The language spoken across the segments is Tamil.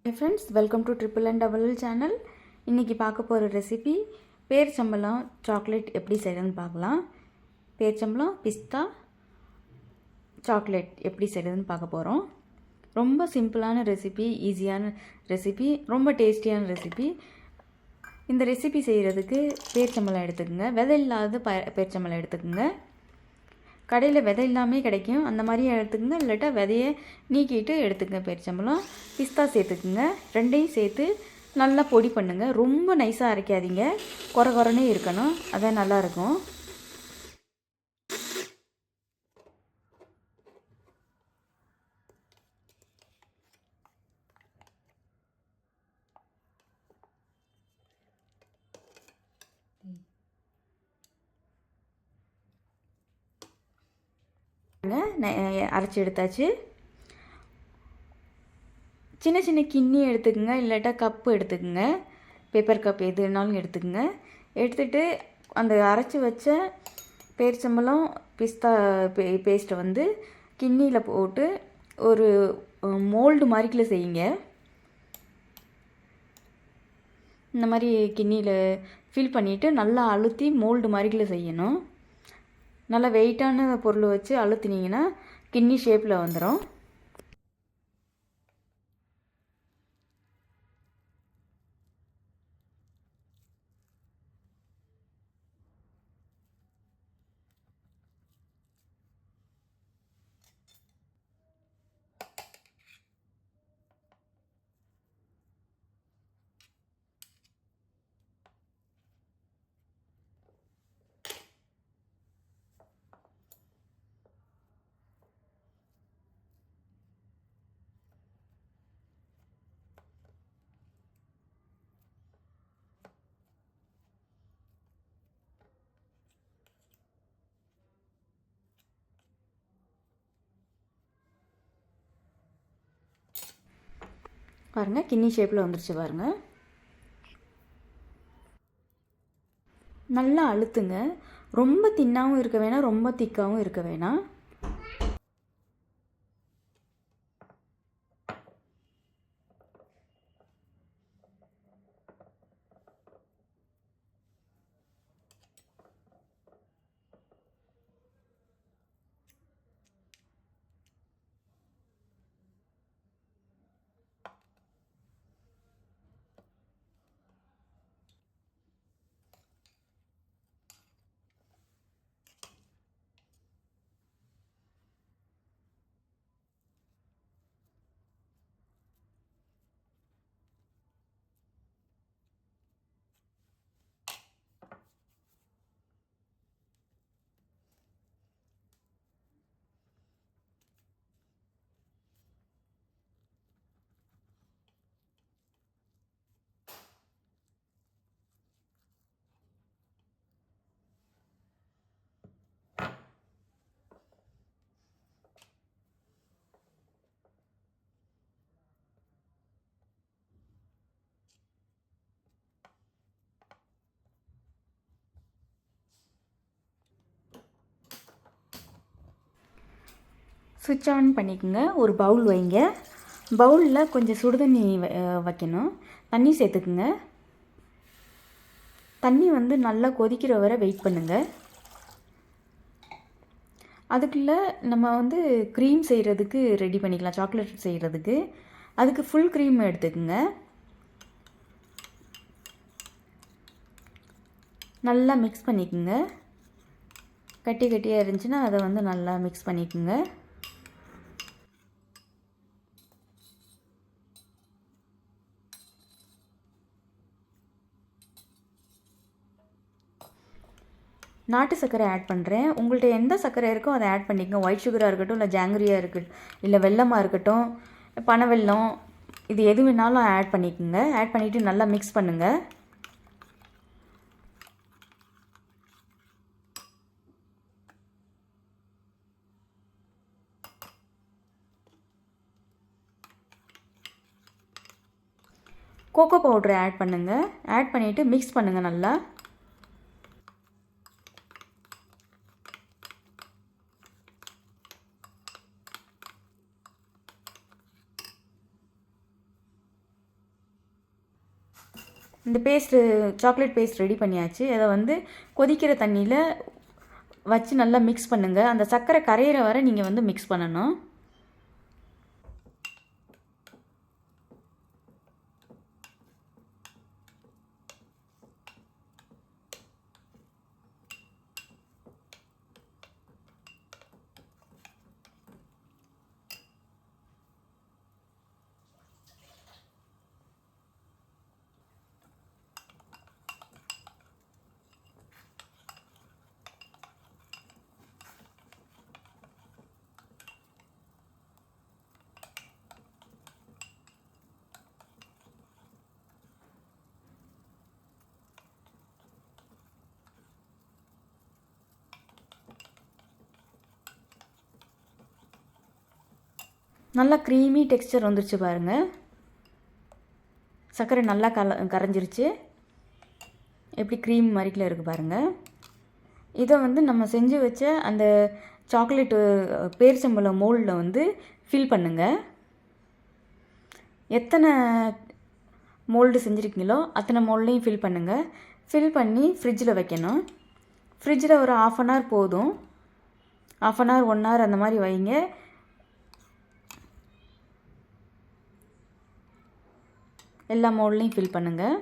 Hey friends, welcome to Triple and Double channel. இன்றைக்கி பார்க்க போகிற ரெசிபி பேரிச்சம்பழம் சாக்லேட் எப்படி செய்கிறதுன்னு பார்க்கலாம். பேரிச்சம்பழம் பிஸ்தா சாக்லேட் எப்படி செய்கிறதுன்னு பார்க்க போகிறோம். ரொம்ப சிம்பிளான ரெசிபி, ஈஸியான ரெசிபி, ரொம்ப டேஸ்டியான ரெசிபி. இந்த ரெசிபி செய்கிறதுக்கு பேரிச்சம்பழம் எடுத்துக்கோங்க. விதை இல்லாத பேரிச்சம்பழம் எடுத்துக்கோங்க. கடையில் விதை இல்லாமல் கிடைக்கும், அந்த மாதிரியும் எடுத்துக்கோங்க. இல்லாட்டா விதையை நீக்கிட்டு எடுத்துக்கங்க. பேரிச்சம்பழம் பிஸ்தா சேர்த்துக்குங்க. ரெண்டையும் சேர்த்து நல்லா பொடி பண்ணுங்கள். ரொம்ப நைஸாக அரைக்காதீங்க, குறை குறைனே இருக்கணும், அதான் நல்லாயிருக்கும். அரைச்சி எடுத்தாச்சு. சின்ன சின்ன கிண்ணி எடுத்துக்கோங்க, இல்லாட்டா கப்பு எடுத்துக்கோங்க. பேப்பர் கப் எது வேணாலும் எடுத்துக்கோங்க. எடுத்துகிட்டு அந்த அரைச்சி வச்ச பேரிச்சம்பழம் பிஸ்தா பேஸ்ட்டை வந்து கிண்ணியில் போட்டு ஒரு மோல்டு மாதிரிக்குள்ள செய்யுங்க. இந்த மாதிரி கிண்ணியில் ஃபில் பண்ணிவிட்டு நல்லா அழுத்தி மோல்டு மாதிரிக்குள்ள செய்யணும். நல்லா வெயிட்டான பொருள் வச்சு அழுத்தினீங்கன்னா கிண்ணி ஷேப்பில் வந்துடும். பாருங்கள், கிண்ணி ஷேப்பில் வந்துருச்சு பாருங்கள். நல்லா அழுத்துங்க. ரொம்ப தின்னாகவும் இருக்க வேணாம், ரொம்ப திக்காகவும் இருக்க வேணாம். சுவிட்ச் ஆன் பண்ணிக்கோங்க. ஒரு பவுல் வைங்க. பவுலில் கொஞ்சம் சுடுதண்ணி வைக்கணும். தண்ணி சேர்த்துக்குங்க. தண்ணி வந்து நல்லா கொதிக்கிற வரை வெயிட் பண்ணுங்கள். அதுக்குள்ளே நம்ம வந்து க்ரீம் செய்கிறதுக்கு ரெடி பண்ணிக்கலாம். சாக்லேட் செய்கிறதுக்கு அதுக்கு ஃபுல் க்ரீம் எடுத்துக்குங்க. நல்லா மிக்ஸ் பண்ணிக்கோங்க. கட்டி கட்டியாக இருந்துச்சுன்னா அதை வந்து நல்லா மிக்ஸ் பண்ணிக்கோங்க. நாட்டு சர்க்கரை ஆட் பண்ணுறேன். உங்கள்கிட்ட எந்த சர்க்கரை இருக்கோ அதை ஆட் பண்ணிக்கோங்க. ஒயிட் சுகராக இருக்கட்டும், இல்லை ஜாங்கிரியாக இருக்கட்டும், இல்லை வெல்லமாக இருக்கட்டும், பனை வெல்லம், இது எது வேணாலும் ஆட் பண்ணிக்கோங்க. ஆட் பண்ணிவிட்டு நல்லா மிக்ஸ் பண்ணுங்கள். கோகோ பவுட்ரு ஆட் பண்ணுங்கள். ஆட் பண்ணிவிட்டு மிக்ஸ் பண்ணுங்கள் நல்லா. இந்த பேஸ்ட்டு சாக்லேட் பேஸ்ட் ரெடி பண்ணியாச்சு. அதை வந்து கொதிக்கிற தண்ணியில் வச்சு நல்லா மிக்ஸ் பண்ணுங்கள். அந்த சர்க்கரை கரையிற வரை நீங்கள் வந்து மிக்ஸ் பண்ணணும். நல்லா க்ரீமி டெக்ஸ்சர் வந்துருச்சு பாருங்கள். சர்க்கரை நல்லா கரைஞ்சிருச்சு. எப்படி க்ரீம் மாதிரிக்கில் இருக்குது பாருங்கள். இதை வந்து நம்ம செஞ்சு வச்ச அந்த சாக்லேட்டு பேரிச்சம்பழம் மோல்டில் வந்து ஃபில் பண்ணுங்கள். எத்தனை மோல்டு செஞ்சுருக்கீங்களோ அத்தனை மோல்டையும் ஃபில் பண்ணுங்கள். ஃபில் பண்ணி ஃப்ரிட்ஜில் வைக்கணும். ஃப்ரிட்ஜில் ஒரு 1/2 அன் ஹவர் போதும். 1/2 அன் ஹவர் 1 ஹவர் அந்த மாதிரி வைங்க. எல்லா மோல்ட்லையும் ஃபில் பண்ணுங்கள்.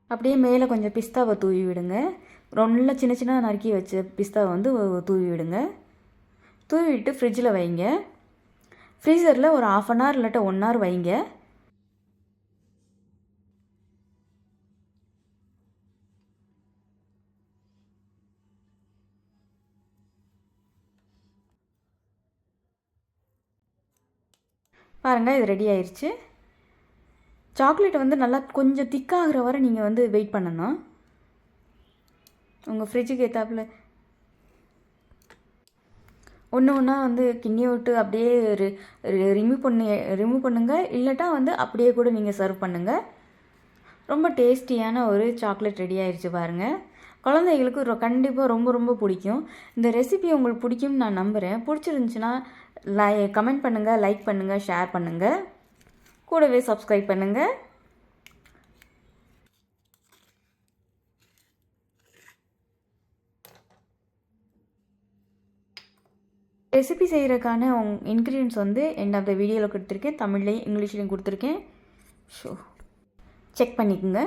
அப்படியே மேலே கொஞ்சம் பிஸ்தாவை தூவி விடுங்க. ரொம்ப சின்ன சின்ன நறுக்கி வச்ச பிஸ்தாவை வந்து தூவி விடுங்க. தூவி விட்டு ஃப்ரிட்ஜில் வைங்க. ஃப்ரீசரில் ஒரு 1/2 அன் ஹவர் இல்லாட்ட 1 ஹவர் வைங்க. பாருங்கள், இது ரெடி ஆயிடுச்சு. சாக்லேட் வந்து நல்லா கொஞ்சம் திக்காகிற வரை நீங்கள் வந்து வெயிட் பண்ணணும். உங்கள் ஃப்ரிட்ஜுக்கு ஏற்றாப்புல ஒன்று ஒன்றா வந்து கிண்ணி விட்டு அப்படியே ரிமூவ் பண்ணுங்கள். இல்லட்டா வந்து அப்படியே கூட நீங்கள் சர்வ் பண்ணுங்கள். ரொம்ப டேஸ்டியான ஒரு சாக்லேட் ரெடி ஆயிடுச்சு பாருங்கள். குழந்தைகளுக்கு கண்டிப்பாக ரொம்ப ரொம்ப பிடிக்கும். இந்த ரெசிபி உங்களுக்கு பிடிக்கும்னு நான் நம்புகிறேன். பிடிச்சிருந்துச்சுன்னா கமெண்ட் பண்ணுங்கள், லைக் பண்ணுங்கள், ஷேர் பண்ணுங்கள், கூடவே சப்ஸ்கிரைப் பண்ணுங்கள். ரெசிபி செய்கிறதுக்கான இன்க்ரீடியன்ட்ஸ் வந்து எண்ட் ஆஃப் த வீடியோவில் கொடுத்துருக்கேன். தமிழ்லையும் இங்கிலீஷ்லேயும் கொடுத்துருக்கேன். ஸோ செக் பண்ணிக்கோங்க.